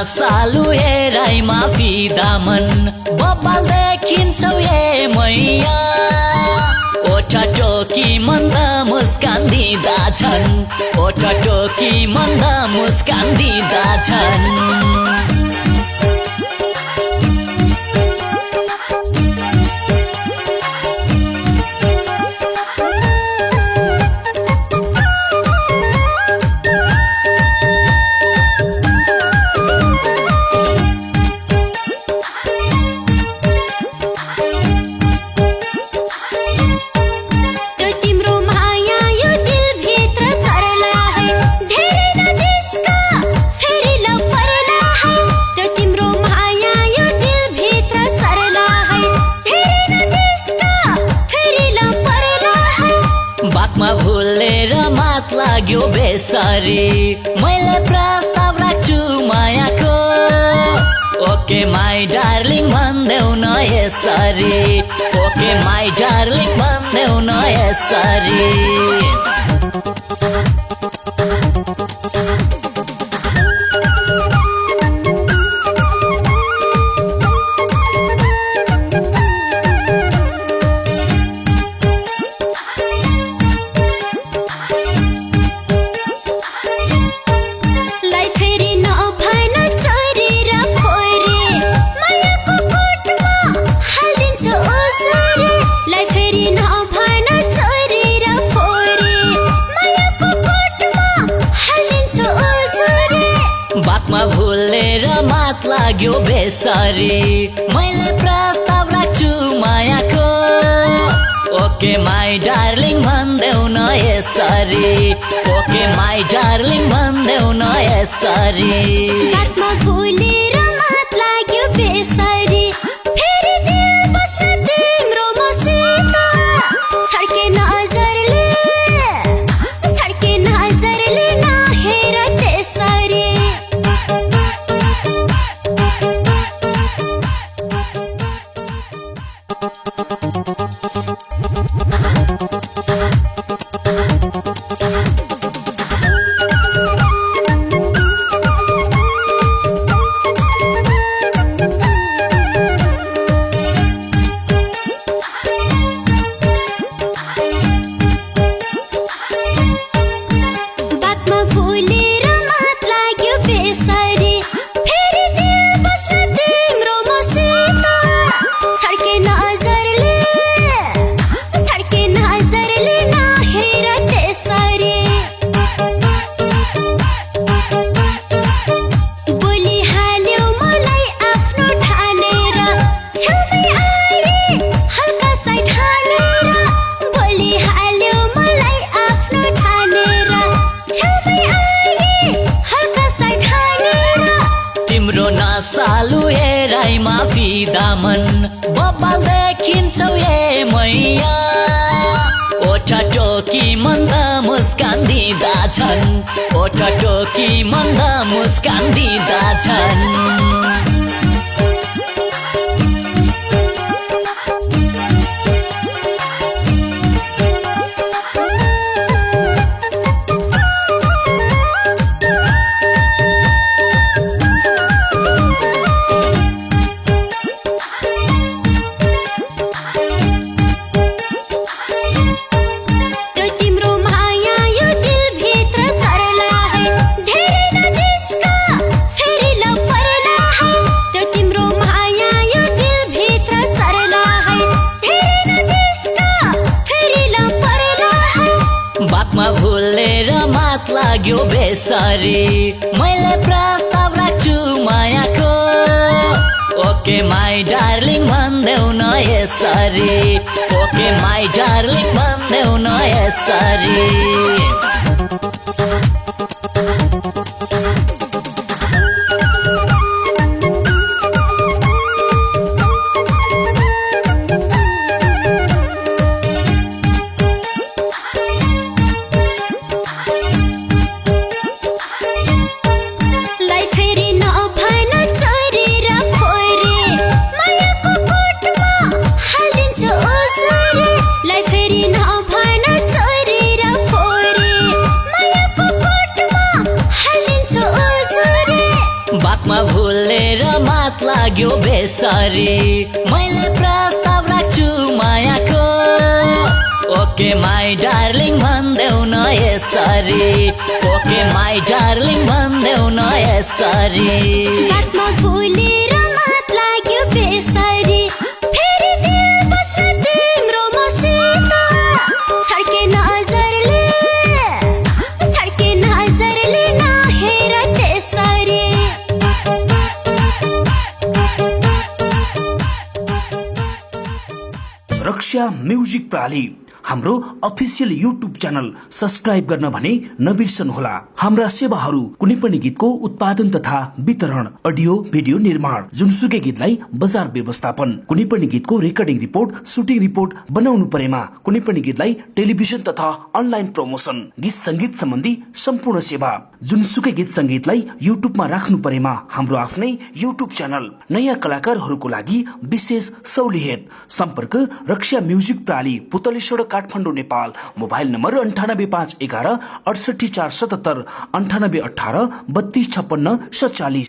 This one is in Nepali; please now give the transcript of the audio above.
सालु हेराइमा फिदामन बब्बाल देखिन्छौ ए मैया ओठा टोकी मन्द मुस्कान दिँदा छन् ओठा टोकी मन्द मुस्कान दिँदा छन् बातमा भुलेर मात लाग्यो बेसरी मैले प्रस्ताव राख्छु मायाको ओके माई डार्लिङ भन्देऊ न यसरी ओके माई डार्लिङ भन्देऊ न यसरी बातमा भुलेर मात लाग्यो बेसरी मैले प्रस्ताव राख्छु मायाको ओके माई डार्लिङ भन्देऊ न यसरी ओके माई डार्लिङ भन्देऊ न यसरी बातमा भुलेर मात लाग्यो बेसरी फेरि दिल बस्न तिम्रो मसित छड्के नजरले नहेर त्यसरी सालु हेराइमा फिदामन बब्बाल देखिन्छौ ए मैया ओठा टोकी मन्द मुस्कान दिँदा छन् ओठा टोकी मन्द मुस्कान दिँदा छन् लाग्यो बेसरी मैले प्रस्ताव राख्छु मायाको ओके माई डार्लिङ भन्देऊ न यसरी ओके माई डार्लिङ भन्देऊ न यसरी बातमा भुलेर मात लाग्यो बेसरी मैले प्रस्ताव राख्छु मायाको ओके माई डार्लिङ भन्देऊ न यसरी ओके माई डार्लिङ भन्देऊ न यसरी बातमा भुलेर मात लाग्यो बेसरी फेरि दिल बस्न तिम्रो मसित छड्के नजरले नहेर त्यसरी रक्षा म्युजिक प्राली हाम्रो अफिसियल युट्युब च्यानल सब्स्क्राइब गर्न भने नबिर्सनुहोला। हाम्रा सेवाहरू कुनै पनि गीतको उत्पादन तथा वितरण, अडियो भिडियो निर्माण, जुनसुकै गीतलाई बजार व्यवस्थापन, कुनै पनि गीतको रेकर्डिङ रिपोर्ट, सुटिङ रिपोर्ट बनाउनु परेमा, कुनै पनि गीतलाई टेलिभिजन तथा अनलाइन प्रमोसन, गीत संगीत सम्बन्धी सम्पूर्ण सेवा, जुनसुकै गीत संगीतलाई युट्युबमा राख्नु परेमा हाम्रो आफ्नै युट्युब च्यानल, नयाँ कलाकारहरूको लागि विशेष सहुलियत। सम्पर्क रक्षा म्युजिक प्राली, पुतली सडक, काठमाडौँ, नेपाल। Mobile number 9851 68 477 9818 32 56 47।